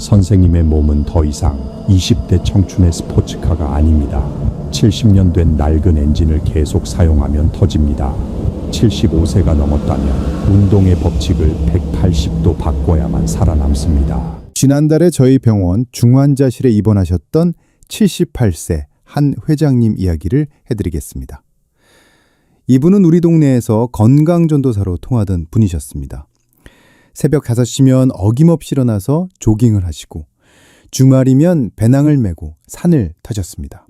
선생님의 몸은 더 이상 20대 청춘의 스포츠카가 아닙니다. 70년 된 낡은 엔진을 계속 사용하면 터집니다. 75세가 넘었다면 운동의 법칙을 180도 바꿔야만 살아남습니다. 지난달에 저희 병원 중환자실에 입원하셨던 78세 한 회장님 이야기를 해드리겠습니다. 이분은 우리 동네에서 건강전도사로 통하던 분이셨습니다. 새벽 5시면 어김없이 일어나서 조깅을 하시고 주말이면 배낭을 메고 산을 타셨습니다.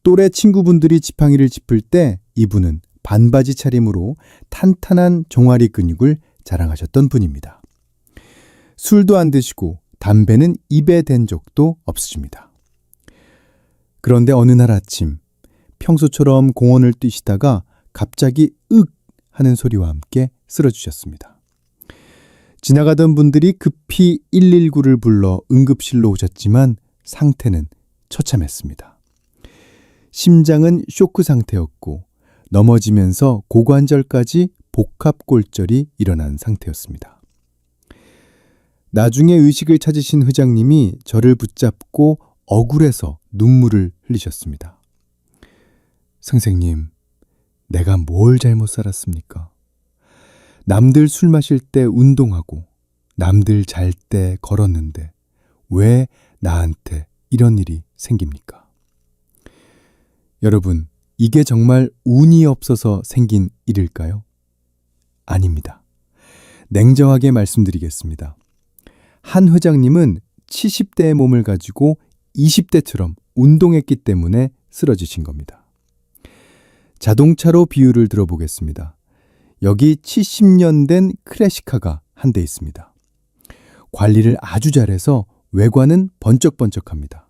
또래 친구분들이 지팡이를 짚을 때 이분은 반바지 차림으로 탄탄한 종아리 근육을 자랑하셨던 분입니다. 술도 안 드시고 담배는 입에 댄 적도 없으십니다. 그런데 어느 날 아침 평소처럼 공원을 뛰시다가 갑자기 윽 하는 소리와 함께 쓰러지셨습니다. 지나가던 분들이 급히 119를 불러 응급실로 오셨지만 상태는 처참했습니다. 심장은 쇼크 상태였고 넘어지면서 고관절까지 복합골절이 일어난 상태였습니다. 나중에 의식을 찾으신 회장님이 저를 붙잡고 억울해서 눈물을 흘리셨습니다. 선생님, 내가 뭘 잘못 살았습니까? 남들 술 마실 때 운동하고 남들 잘 때 걸었는데 왜 나한테 이런 일이 생깁니까? 여러분, 이게 정말 운이 없어서 생긴 일일까요? 아닙니다. 냉정하게 말씀드리겠습니다. 한 회장님은 70대의 몸을 가지고 20대처럼 운동했기 때문에 쓰러지신 겁니다. 자동차로 비유를 들어보겠습니다. 여기 70년 된 클래식카가 한 대 있습니다. 관리를 아주 잘해서 외관은 번쩍번쩍합니다.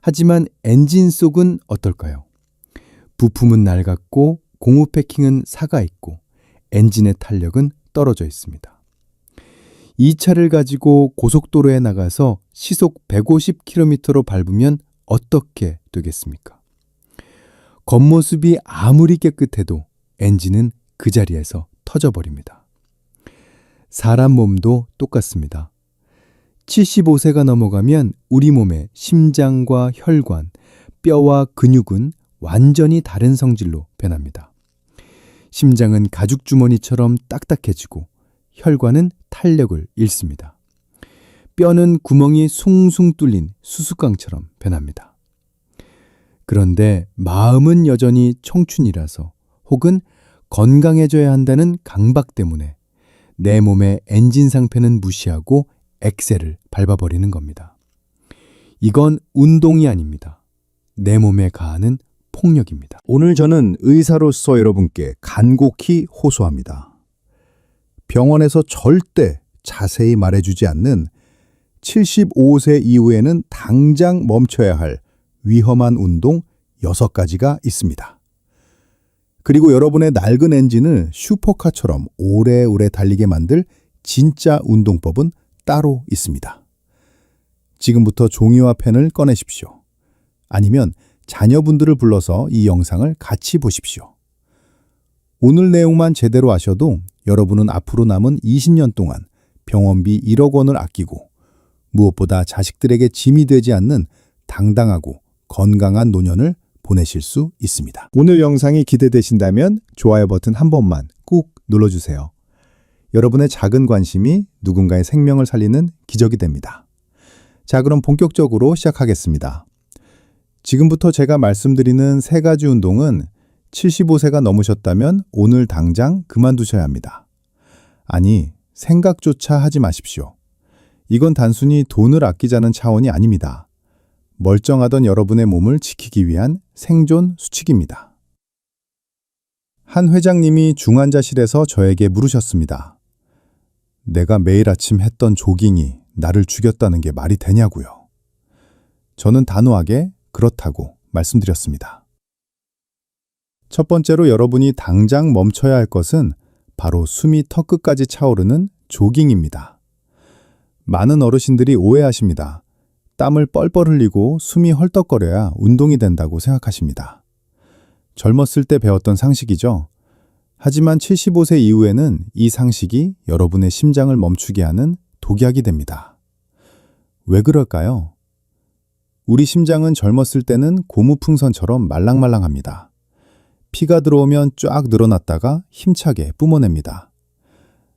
하지만 엔진 속은 어떨까요? 부품은 낡았고 고무 패킹은 사가 있고 엔진의 탄력은 떨어져 있습니다. 이 차를 가지고 고속도로에 나가서 시속 150km로 밟으면 어떻게 되겠습니까? 겉모습이 아무리 깨끗해도 엔진은 그 자리에서 터져버립니다. 사람 몸도 똑같습니다. 75세가 넘어가면 우리 몸의 심장과 혈관, 뼈와 근육은 완전히 다른 성질로 변합니다. 심장은 가죽주머니처럼 딱딱해지고 혈관은 탄력을 잃습니다. 뼈는 구멍이 숭숭 뚫린 수수깡처럼 변합니다. 그런데 마음은 여전히 청춘이라서 혹은 건강해져야 한다는 강박 때문에 내 몸의 엔진 상태는 무시하고 엑셀을 밟아버리는 겁니다. 이건 운동이 아닙니다. 내 몸에 가하는 폭력입니다. 오늘 저는 의사로서 여러분께 간곡히 호소합니다. 병원에서 절대 자세히 말해주지 않는 75세 이후에는 당장 멈춰야 할 위험한 운동 6가지가 있습니다. 그리고 여러분의 낡은 엔진을 슈퍼카처럼 오래오래 달리게 만들 진짜 운동법은 따로 있습니다. 지금부터 종이와 펜을 꺼내십시오. 아니면 자녀분들을 불러서 이 영상을 같이 보십시오. 오늘 내용만 제대로 아셔도 여러분은 앞으로 남은 20년 동안 병원비 1억 원을 아끼고 무엇보다 자식들에게 짐이 되지 않는 당당하고 건강한 노년을 보내실 수 있습니다. 오늘 영상이 기대되신다면 좋아요 버튼 한 번만 꾹 눌러주세요. 여러분의 작은 관심이 누군가의 생명을 살리는 기적이 됩니다. 자, 그럼 본격적으로 시작하겠습니다. 지금부터 제가 말씀드리는 3가지 운동은 75세가 넘으셨다면 오늘 당장 그만두셔야 합니다. 아니, 생각조차 하지 마십시오. 이건 단순히 돈을 아끼자는 차원이 아닙니다. 멀쩡하던 여러분의 몸을 지키기 위한 생존 수칙입니다. 한 회장님이 중환자실에서 저에게 물으셨습니다. 내가 매일 아침 했던 조깅이 나를 죽였다는 게 말이 되냐고요. 저는 단호하게 그렇다고 말씀드렸습니다. 첫 번째로 여러분이 당장 멈춰야 할 것은 바로 숨이 턱끝까지 차오르는 조깅입니다. 많은 어르신들이 오해하십니다. 땀을 뻘뻘 흘리고 숨이 헐떡거려야 운동이 된다고 생각하십니다. 젊었을 때 배웠던 상식이죠. 하지만 75세 이후에는 이 상식이 여러분의 심장을 멈추게 하는 독약이 됩니다. 왜 그럴까요? 우리 심장은 젊었을 때는 고무풍선처럼 말랑말랑합니다. 피가 들어오면 쫙 늘어났다가 힘차게 뿜어냅니다.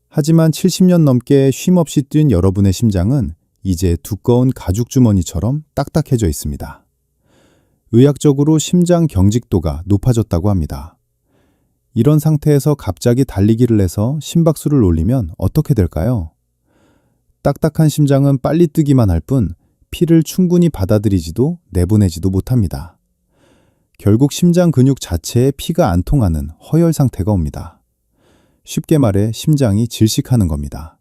하지만 70년 넘게 쉼없이 뛴 여러분의 심장은 이제 두꺼운 가죽 주머니처럼 딱딱해져 있습니다. 의학적으로 심장 경직도가 높아졌다고 합니다. 이런 상태에서 갑자기 달리기를 해서 심박수를 올리면 어떻게 될까요? 딱딱한 심장은 빨리 뛰기만 할 뿐 피를 충분히 받아들이지도 내보내지도 못합니다. 결국 심장 근육 자체에 피가 안 통하는 허열 상태가 옵니다. 쉽게 말해 심장이 질식하는 겁니다.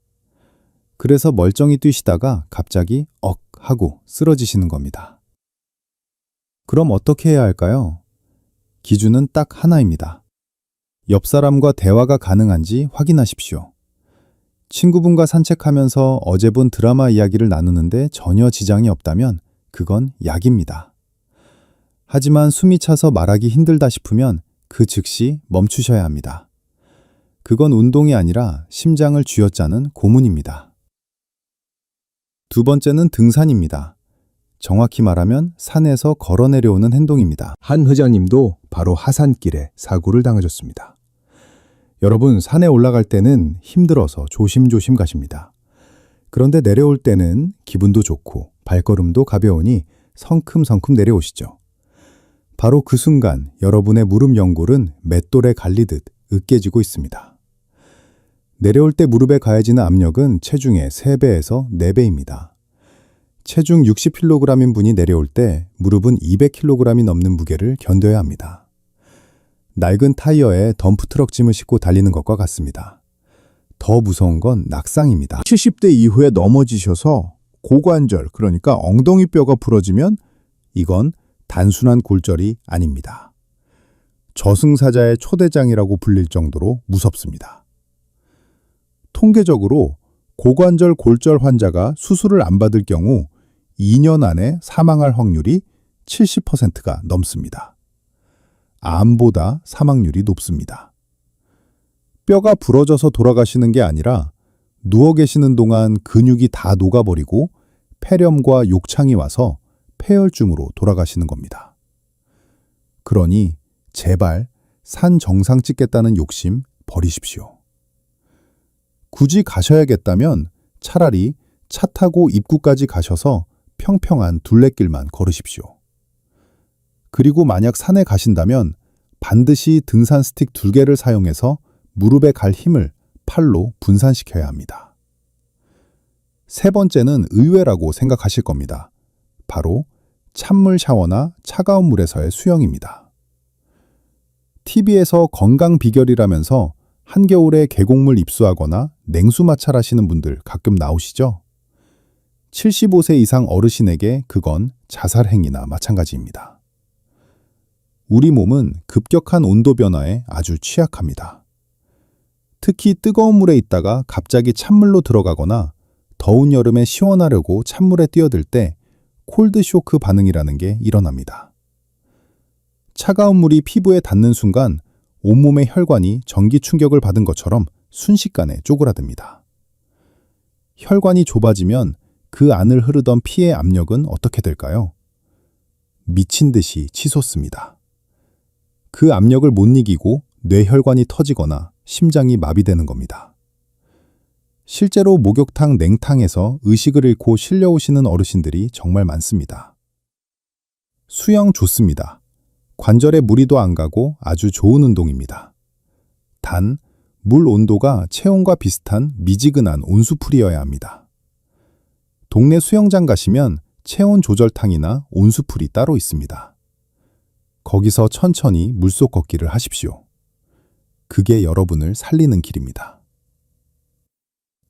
그래서 멀쩡히 뛰시다가 갑자기 억 하고 쓰러지시는 겁니다. 그럼 어떻게 해야 할까요? 기준은 딱 하나입니다. 옆 사람과 대화가 가능한지 확인하십시오. 친구분과 산책하면서 어제 본 드라마 이야기를 나누는데 전혀 지장이 없다면 그건 약입니다. 하지만 숨이 차서 말하기 힘들다 싶으면 그 즉시 멈추셔야 합니다. 그건 운동이 아니라 심장을 쥐어짜는 고문입니다. 두 번째는 등산입니다. 정확히 말하면 산에서 걸어 내려오는 행동입니다. 한 회장님도 바로 하산길에 사고를 당하셨습니다. 여러분, 산에 올라갈 때는 힘들어서 조심조심 가십니다. 그런데 내려올 때는 기분도 좋고 발걸음도 가벼우니 성큼성큼 내려오시죠. 바로 그 순간 여러분의 무릎 연골은 맷돌에 갈리듯 으깨지고 있습니다. 내려올 때 무릎에 가해지는 압력은 체중의 3배에서 4배입니다. 체중 60kg인 분이 내려올 때 무릎은 200kg이 넘는 무게를 견뎌야 합니다. 낡은 타이어에 덤프트럭 짐을 싣고 달리는 것과 같습니다. 더 무서운 건 낙상입니다. 70대 이후에 넘어지셔서 고관절, 그러니까 엉덩이 뼈가 부러지면 이건 단순한 골절이 아닙니다. 저승사자의 초대장이라고 불릴 정도로 무섭습니다. 통계적으로 고관절 골절 환자가 수술을 안 받을 경우 2년 안에 사망할 확률이 70%가 넘습니다. 암보다 사망률이 높습니다. 뼈가 부러져서 돌아가시는 게 아니라 누워 계시는 동안 근육이 다 녹아버리고 폐렴과 욕창이 와서 폐혈증으로 돌아가시는 겁니다. 그러니 제발 산 정상 찍겠다는 욕심 버리십시오. 굳이 가셔야겠다면 차라리 차 타고 입구까지 가셔서 평평한 둘레길만 걸으십시오. 그리고 만약 산에 가신다면 반드시 등산 스틱 2개를 사용해서 무릎에 갈 힘을 팔로 분산시켜야 합니다. 세 번째는 의외라고 생각하실 겁니다. 바로 찬물 샤워나 차가운 물에서의 수영입니다. TV에서 건강 비결이라면서 한겨울에 계곡물 입수하거나 냉수 마찰하시는 분들 가끔 나오시죠? 75세 이상 어르신에게 그건 자살 행위나 마찬가지입니다. 우리 몸은 급격한 온도 변화에 아주 취약합니다. 특히 뜨거운 물에 있다가 갑자기 찬물로 들어가거나 더운 여름에 시원하려고 찬물에 뛰어들 때 콜드 쇼크 반응이라는 게 일어납니다. 차가운 물이 피부에 닿는 순간 온몸의 혈관이 전기 충격을 받은 것처럼 순식간에 쪼그라듭니다. 혈관이 좁아지면 그 안을 흐르던 피의 압력은 어떻게 될까요? 미친 듯이 치솟습니다. 그 압력을 못 이기고 뇌혈관이 터지거나 심장이 마비되는 겁니다. 실제로 목욕탕 냉탕에서 의식을 잃고 실려오시는 어르신들이 정말 많습니다. 수영 좋습니다. 관절에 무리도 안 가고 아주 좋은 운동입니다. 단, 물 온도가 체온과 비슷한 미지근한 온수풀이어야 합니다. 동네 수영장 가시면 체온 조절탕이나 온수풀이 따로 있습니다. 거기서 천천히 물속 걷기를 하십시오. 그게 여러분을 살리는 길입니다.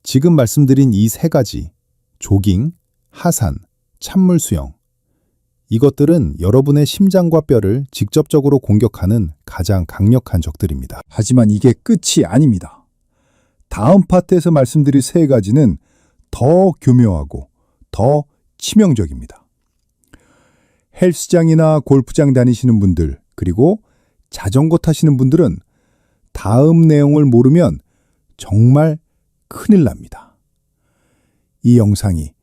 지금 말씀드린 이 3가지, 조깅, 하산, 찬물 수영, 이것들은 여러분의 심장과 뼈를 직접적으로 공격하는 가장 강력한 적들입니다. 하지만 이게 끝이 아닙니다. 다음 파트에서 말씀드릴 3가지는 더 교묘하고 더 치명적입니다. 헬스장이나 골프장 다니시는 분들, 그리고 자전거 타시는 분들은 다음 내용을 모르면 정말 큰일 납니다. 이 영상이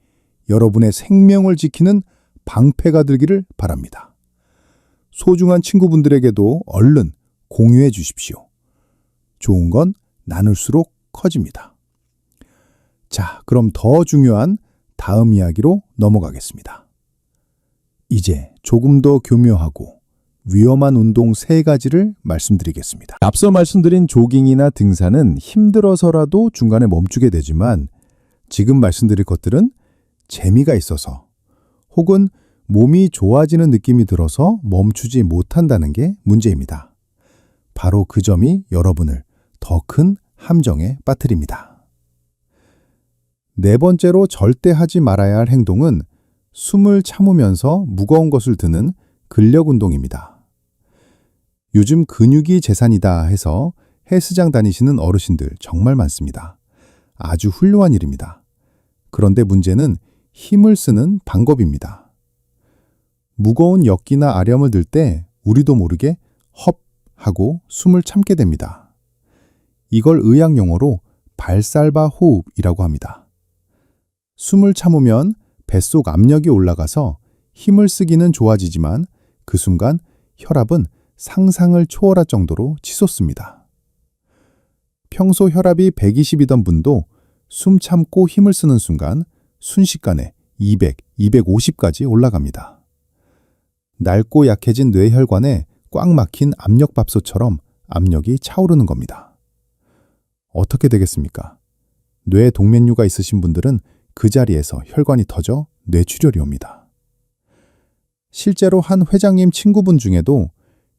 여러분의 생명을 지키는 방패가 되기를 바랍니다. 소중한 친구분들에게도 얼른 공유해 주십시오. 좋은 건 나눌수록 커집니다. 자, 그럼 더 중요한 다음 이야기로 넘어가겠습니다. 이제 조금 더 교묘하고 위험한 운동 3가지를 말씀드리겠습니다. 앞서 말씀드린 조깅이나 등산은 힘들어서라도 중간에 멈추게 되지만 지금 말씀드릴 것들은 재미가 있어서 혹은 몸이 좋아지는 느낌이 들어서 멈추지 못한다는 게 문제입니다. 바로 그 점이 여러분을 더 큰 함정에 빠뜨립니다. 4번째로 절대 하지 말아야 할 행동은 숨을 참으면서 무거운 것을 드는 근력 운동입니다. 요즘 근육이 재산이다 해서 헬스장 다니시는 어르신들 정말 많습니다. 아주 훌륭한 일입니다. 그런데 문제는 힘을 쓰는 방법입니다. 무거운 역기나 아령을 들 때 우리도 모르게 헙 하고 숨을 참게 됩니다. 이걸 의학 용어로 발살바 호흡이라고 합니다. 숨을 참으면 뱃속 압력이 올라가서 힘을 쓰기는 좋아지지만 그 순간 혈압은 상상을 초월할 정도로 치솟습니다. 평소 혈압이 120이던 분도 숨 참고 힘을 쓰는 순간 순식간에 200, 250까지 올라갑니다. 낡고 약해진 뇌혈관에 꽉 막힌 압력밥솥처럼 압력이 차오르는 겁니다. 어떻게 되겠습니까? 뇌 동맥류가 있으신 분들은 그 자리에서 혈관이 터져 뇌출혈이 옵니다. 실제로 한 회장님 친구분 중에도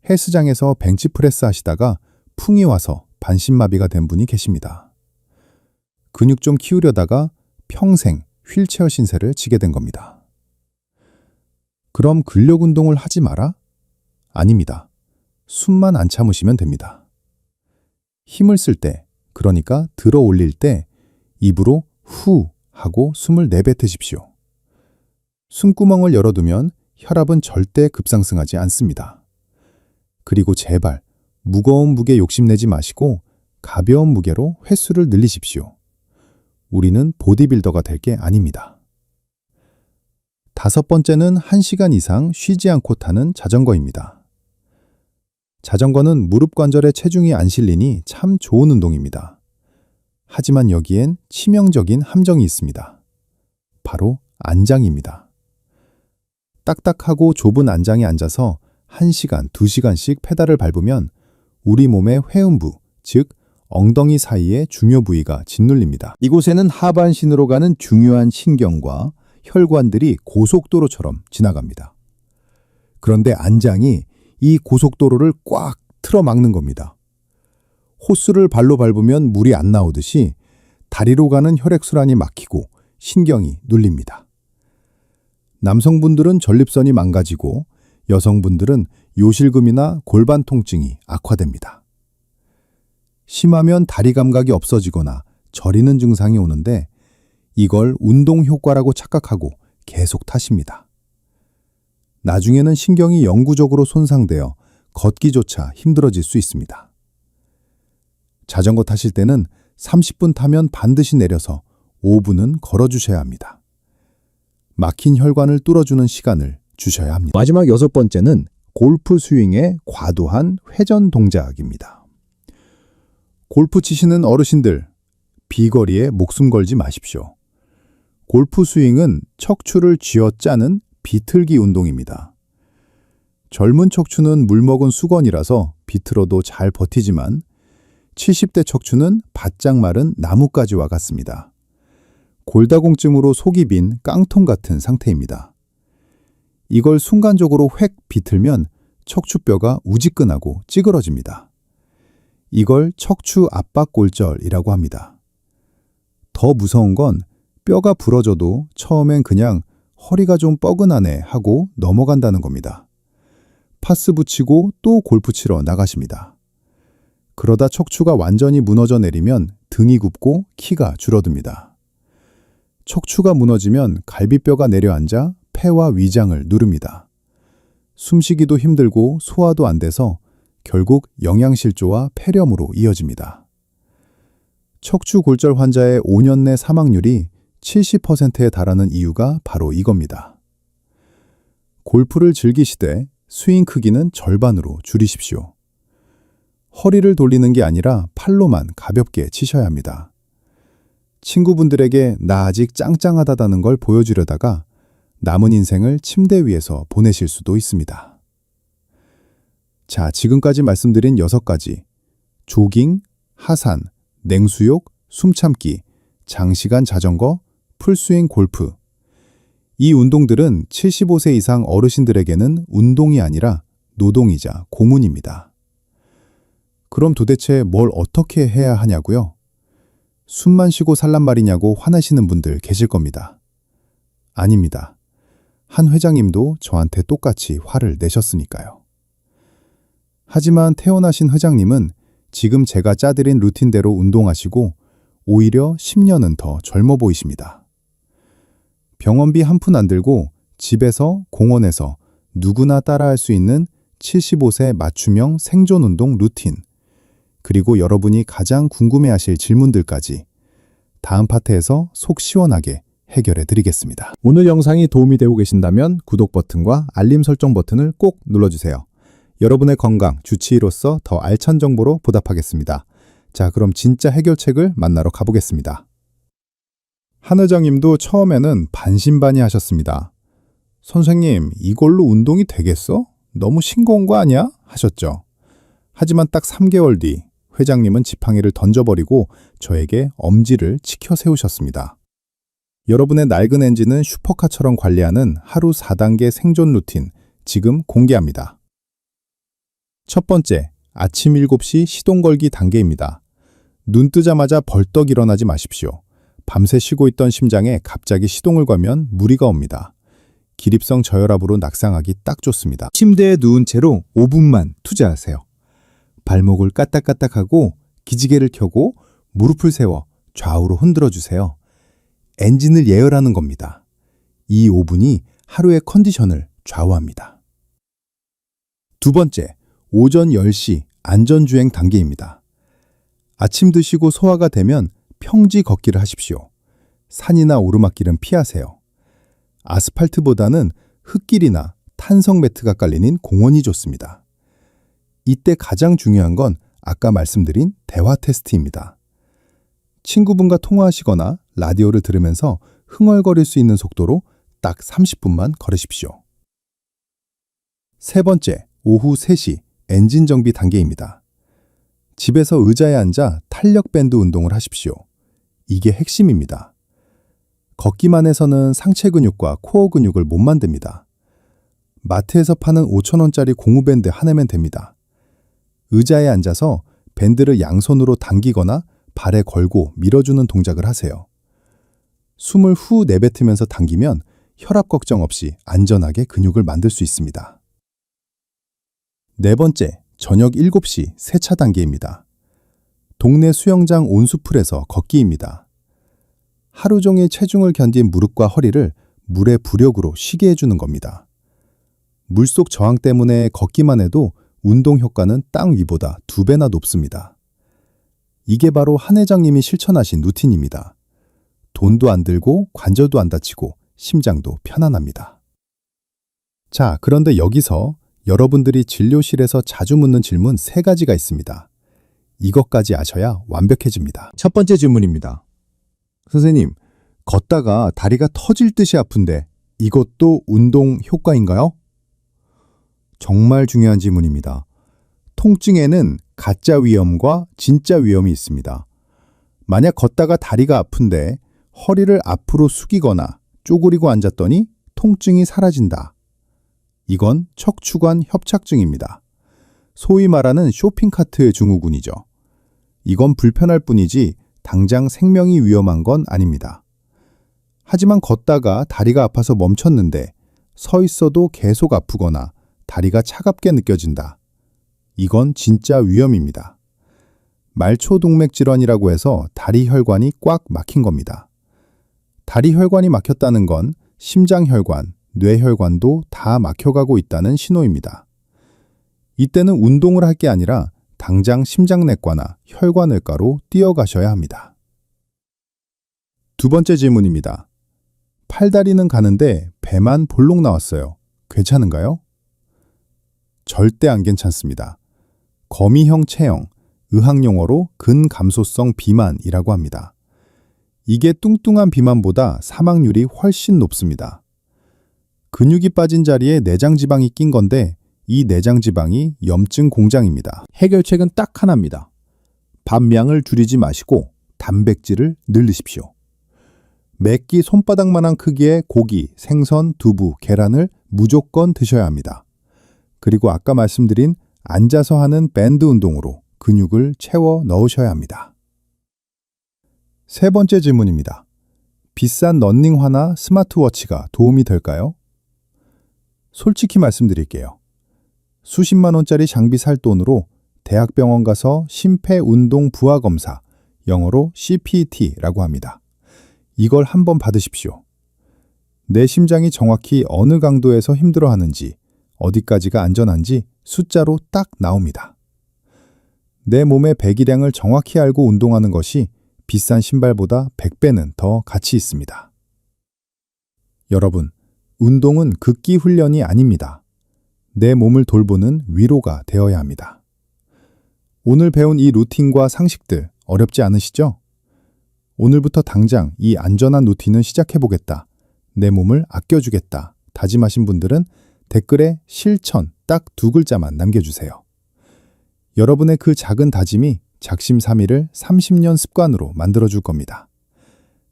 헬스장에서 벤치프레스 하시다가 풍이 와서 반신마비가 된 분이 계십니다. 근육 좀 키우려다가 평생 휠체어 신세를 지게 된 겁니다. 그럼 근력 운동을 하지 마라? 아닙니다. 숨만 안 참으시면 됩니다. 힘을 쓸 때, 그러니까 들어 올릴 때 입으로 후 하고 숨을 내뱉으십시오. 숨구멍을 열어두면 혈압은 절대 급상승하지 않습니다. 그리고 제발 무거운 무게 욕심내지 마시고 가벼운 무게로 횟수를 늘리십시오. 우리는 보디빌더가 될 게 아닙니다. 5번째는 1시간 이상 쉬지 않고 타는 자전거입니다. 자전거는 무릎 관절에 체중이 안 실리니 참 좋은 운동입니다. 하지만 여기엔 치명적인 함정이 있습니다. 바로 안장입니다. 딱딱하고 좁은 안장에 앉아서 1시간, 2시간씩 페달을 밟으면 우리 몸의 회음부, 즉 엉덩이 사이의 중요 부위가 짓눌립니다. 이곳에는 하반신으로 가는 중요한 신경과 혈관들이 고속도로처럼 지나갑니다. 그런데 안장이 이 고속도로를 꽉 틀어막는 겁니다. 호스를 발로 밟으면 물이 안 나오듯이 다리로 가는 혈액순환이 막히고 신경이 눌립니다. 남성분들은 전립선이 망가지고 여성분들은 요실금이나 골반 통증이 악화됩니다. 심하면 다리 감각이 없어지거나 저리는 증상이 오는데 이걸 운동 효과라고 착각하고 계속 타십니다. 나중에는 신경이 영구적으로 손상되어 걷기조차 힘들어질 수 있습니다. 자전거 타실 때는 30분 타면 반드시 내려서 5분은 걸어주셔야 합니다. 막힌 혈관을 뚫어주는 시간을 주셔야 합니다. 마지막 6번째는 골프 스윙의 과도한 회전 동작입니다. 골프 치시는 어르신들, 비거리에 목숨 걸지 마십시오. 골프 스윙은 척추를 쥐어짜는 비틀기 운동입니다. 젊은 척추는 물먹은 수건이라서 비틀어도 잘 버티지만 70대 척추는 바짝 마른 나뭇가지와 같습니다. 골다공증으로 속이 빈 깡통 같은 상태입니다. 이걸 순간적으로 획 비틀면 척추뼈가 우지끈하고 찌그러집니다. 이걸 척추 압박골절이라고 합니다. 더 무서운 건 뼈가 부러져도 처음엔 그냥 허리가 좀 뻐근하네 하고 넘어간다는 겁니다. 파스 붙이고 또 골프 치러 나가십니다. 그러다 척추가 완전히 무너져 내리면 등이 굽고 키가 줄어듭니다. 척추가 무너지면 갈비뼈가 내려앉아 폐와 위장을 누릅니다. 숨쉬기도 힘들고 소화도 안 돼서 결국 영양실조와 폐렴으로 이어집니다. 척추 골절 환자의 5년 내 사망률이 70%에 달하는 이유가 바로 이겁니다. 골프를 즐기시되 스윙 크기는 절반으로 줄이십시오. 허리를 돌리는 게 아니라 팔로만 가볍게 치셔야 합니다. 친구분들에게 나 아직 짱짱하다는 걸 보여주려다가 남은 인생을 침대 위에서 보내실 수도 있습니다. 자, 지금까지 말씀드린 6가지. 조깅, 하산, 냉수욕, 숨참기, 장시간 자전거, 풀스윙 골프. 이 운동들은 75세 이상 어르신들에게는 운동이 아니라 노동이자 고문입니다. 그럼 도대체 뭘 어떻게 해야 하냐고요? 숨만 쉬고 살란 말이냐고 화나시는 분들 계실 겁니다. 아닙니다. 한 회장님도 저한테 똑같이 화를 내셨으니까요. 하지만 태어나신 회장님은 지금 제가 짜드린 루틴대로 운동하시고 오히려 10년은 더 젊어 보이십니다. 병원비 한 푼 안 들고 집에서 공원에서 누구나 따라할 수 있는 75세 맞춤형 생존 운동 루틴, 그리고 여러분이 가장 궁금해하실 질문들까지 다음 파트에서 속 시원하게 해결해 드리겠습니다. 오늘 영상이 도움이 되고 계신다면 구독 버튼과 알림 설정 버튼을 꼭 눌러주세요. 여러분의 건강 주치의로서 더 알찬 정보로 보답하겠습니다. 자, 그럼 진짜 해결책을 만나러 가보겠습니다. 한 회장님도 처음에는 반신반의하셨습니다. 선생님, 이걸로 운동이 되겠어? 너무 싱거운 거 아니야? 하셨죠. 하지만 딱 3개월 뒤 회장님은 지팡이를 던져버리고 저에게 엄지를 치켜 세우셨습니다. 여러분의 낡은 엔진은 슈퍼카처럼 관리하는 하루 4단계 생존 루틴 지금 공개합니다. 첫 번째, 아침 7시 시동 걸기 단계입니다. 눈 뜨자마자 벌떡 일어나지 마십시오. 밤새 쉬고 있던 심장에 갑자기 시동을 걸면 무리가 옵니다. 기립성 저혈압으로 낙상하기 딱 좋습니다. 침대에 누운 채로 5분만 투자하세요. 발목을 까딱까딱하고 기지개를 켜고 무릎을 세워 좌우로 흔들어 주세요. 엔진을 예열하는 겁니다. 이 5분이 하루의 컨디션을 좌우합니다. 두 번째, 오전 10시 안전주행 단계입니다. 아침 드시고 소화가 되면 평지 걷기를 하십시오. 산이나 오르막길은 피하세요. 아스팔트보다는 흙길이나 탄성 매트가 깔리는 공원이 좋습니다. 이때 가장 중요한 건 아까 말씀드린 대화 테스트입니다. 친구분과 통화하시거나 라디오를 들으면서 흥얼거릴 수 있는 속도로 딱 30분만 걸으십시오. 세 번째, 오후 3시 엔진 정비 단계입니다. 집에서 의자에 앉아 탄력 밴드 운동을 하십시오. 이게 핵심입니다. 걷기만 해서는 상체 근육과 코어 근육을 못 만듭니다. 마트에서 파는 5,000원짜리 고무밴드 하나면 됩니다. 의자에 앉아서 밴드를 양손으로 당기거나 발에 걸고 밀어주는 동작을 하세요. 숨을 후 내뱉으면서 당기면 혈압 걱정 없이 안전하게 근육을 만들 수 있습니다. 네 번째, 저녁 7시 세차 단계입니다. 동네 수영장 온수풀에서 걷기입니다. 하루 종일 체중을 견딘 무릎과 허리를 물의 부력으로 쉬게 해주는 겁니다. 물속 저항 때문에 걷기만 해도 운동 효과는 땅 위보다 2배나 높습니다. 이게 바로 한 회장님이 실천하신 루틴입니다. 돈도 안 들고 관절도 안 다치고 심장도 편안합니다. 자, 그런데 여기서 여러분들이 진료실에서 자주 묻는 질문 3가지가 있습니다. 이것까지 아셔야 완벽해집니다. 첫 번째 질문입니다. 선생님, 걷다가 다리가 터질 듯이 아픈데 이것도 운동 효과인가요? 정말 중요한 질문입니다. 통증에는 가짜 위험과 진짜 위험이 있습니다. 만약 걷다가 다리가 아픈데 허리를 앞으로 숙이거나 쪼그리고 앉았더니 통증이 사라진다. 이건 척추관 협착증입니다. 소위 말하는 쇼핑카트의 증후군이죠. 이건 불편할 뿐이지 당장 생명이 위험한 건 아닙니다. 하지만 걷다가 다리가 아파서 멈췄는데 서 있어도 계속 아프거나 다리가 차갑게 느껴진다. 이건 진짜 위험입니다. 말초동맥 질환이라고 해서 다리 혈관이 꽉 막힌 겁니다. 다리 혈관이 막혔다는 건 심장혈관, 뇌혈관도 다 막혀가고 있다는 신호입니다. 이때는 운동을 할 게 아니라 당장 심장내과나 혈관외과로 뛰어가셔야 합니다. 두 번째 질문입니다. 팔다리는 가는데 배만 볼록 나왔어요. 괜찮은가요? 절대 안 괜찮습니다. 거미형 체형, 의학용어로 근감소성 비만이라고 합니다. 이게 뚱뚱한 비만보다 사망률이 훨씬 높습니다. 근육이 빠진 자리에 내장지방이 낀 건데 이 내장지방이 염증 공장입니다. 해결책은 딱 하나입니다. 밥량을 줄이지 마시고 단백질을 늘리십시오. 매끼 손바닥만한 크기의 고기, 생선, 두부, 계란을 무조건 드셔야 합니다. 그리고 아까 말씀드린 앉아서 하는 밴드 운동으로 근육을 채워 넣으셔야 합니다. 세 번째 질문입니다. 비싼 러닝화나 스마트워치가 도움이 될까요? 솔직히 말씀드릴게요. 수십만 원짜리 장비 살 돈으로 대학병원 가서 심폐운동 부하 검사, 영어로 CPT라고 합니다. 이걸 한번 받으십시오. 내 심장이 정확히 어느 강도에서 힘들어하는지, 어디까지가 안전한지 숫자로 딱 나옵니다. 내 몸의 배기량을 정확히 알고 운동하는 것이 비싼 신발보다 100배는 더 가치 있습니다. 여러분, 운동은 극기 훈련이 아닙니다. 내 몸을 돌보는 위로가 되어야 합니다. 오늘 배운 이 루틴과 상식들 어렵지 않으시죠? 오늘부터 당장 이 안전한 루틴을 시작해보겠다. 내 몸을 아껴주겠다. 다짐하신 분들은 댓글에 실천 딱 2글자만 남겨주세요. 여러분의 그 작은 다짐이 작심삼일을 30년 습관으로 만들어줄 겁니다.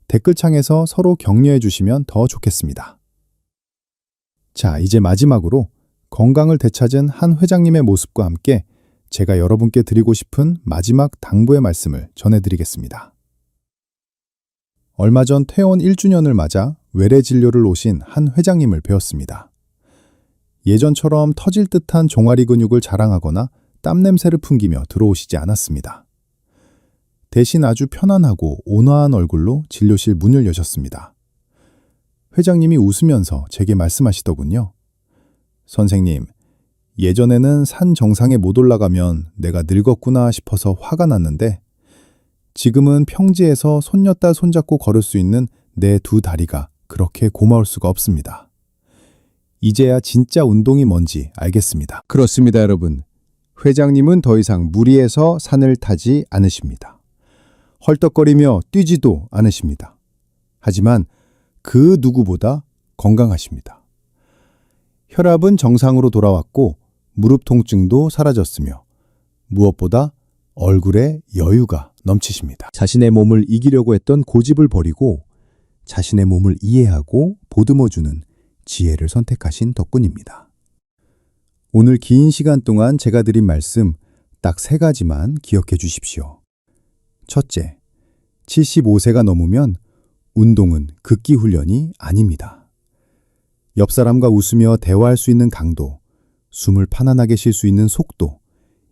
댓글창에서 서로 격려해 주시면 더 좋겠습니다. 자, 이제 마지막으로 건강을 되찾은 한 회장님의 모습과 함께 제가 여러분께 드리고 싶은 마지막 당부의 말씀을 전해드리겠습니다. 얼마 전 퇴원 1주년을 맞아 외래 진료를 오신 한 회장님을 뵈었습니다. 예전처럼 터질 듯한 종아리 근육을 자랑하거나 땀 냄새를 풍기며 들어오시지 않았습니다. 대신 아주 편안하고 온화한 얼굴로 진료실 문을 여셨습니다. 회장님이 웃으면서 제게 말씀하시더군요. 선생님, 예전에는 산 정상에 못 올라가면 내가 늙었구나 싶어서 화가 났는데 지금은 평지에서 손녀딸 손잡고 걸을 수 있는 내 2 다리가 그렇게 고마울 수가 없습니다. 이제야 진짜 운동이 뭔지 알겠습니다. 그렇습니다, 여러분. 회장님은 더 이상 무리해서 산을 타지 않으십니다. 헐떡거리며 뛰지도 않으십니다. 하지만 그 누구보다 건강하십니다. 혈압은 정상으로 돌아왔고 무릎 통증도 사라졌으며 무엇보다 얼굴에 여유가 넘치십니다. 자신의 몸을 이기려고 했던 고집을 버리고 자신의 몸을 이해하고 보듬어주는 지혜를 선택하신 덕분입니다. 오늘 긴 시간 동안 제가 드린 말씀 딱 3가지만 기억해 주십시오. 첫째, 75세가 넘으면 운동은 극기 훈련이 아닙니다. 옆 사람과 웃으며 대화할 수 있는 강도, 숨을 편안하게 쉴 수 있는 속도,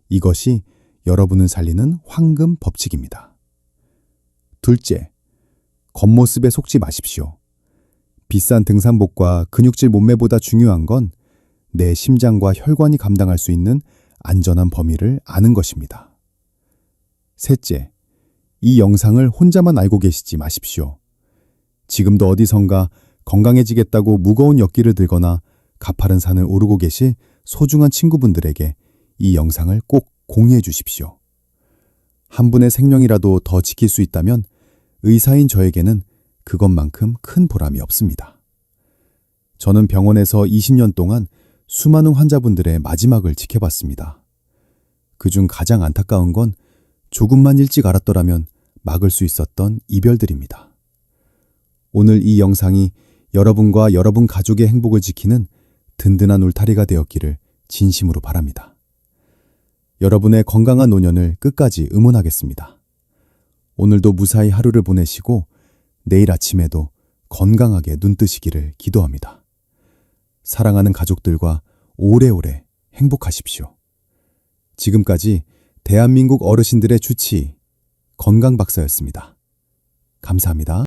이것이 여러분을 살리는 황금 법칙입니다. 둘째, 겉모습에 속지 마십시오. 비싼 등산복과 근육질 몸매보다 중요한 건 내 심장과 혈관이 감당할 수 있는 안전한 범위를 아는 것입니다. 셋째, 이 영상을 혼자만 알고 계시지 마십시오. 지금도 어디선가 건강해지겠다고 무거운 역기를 들거나 가파른 산을 오르고 계실 소중한 친구분들에게 이 영상을 꼭 공유해 주십시오. 한 분의 생명이라도 더 지킬 수 있다면 의사인 저에게는 그것만큼 큰 보람이 없습니다. 저는 병원에서 20년 동안 수많은 환자분들의 마지막을 지켜봤습니다. 그중 가장 안타까운 건 조금만 일찍 알았더라면 막을 수 있었던 이별들입니다. 오늘 이 영상이 여러분과 여러분 가족의 행복을 지키는 든든한 울타리가 되었기를 진심으로 바랍니다. 여러분의 건강한 노년을 끝까지 응원하겠습니다. 오늘도 무사히 하루를 보내시고 내일 아침에도 건강하게 눈뜨시기를 기도합니다. 사랑하는 가족들과 오래오래 행복하십시오. 지금까지 대한민국 어르신들의 주치 건강박사였습니다. 감사합니다.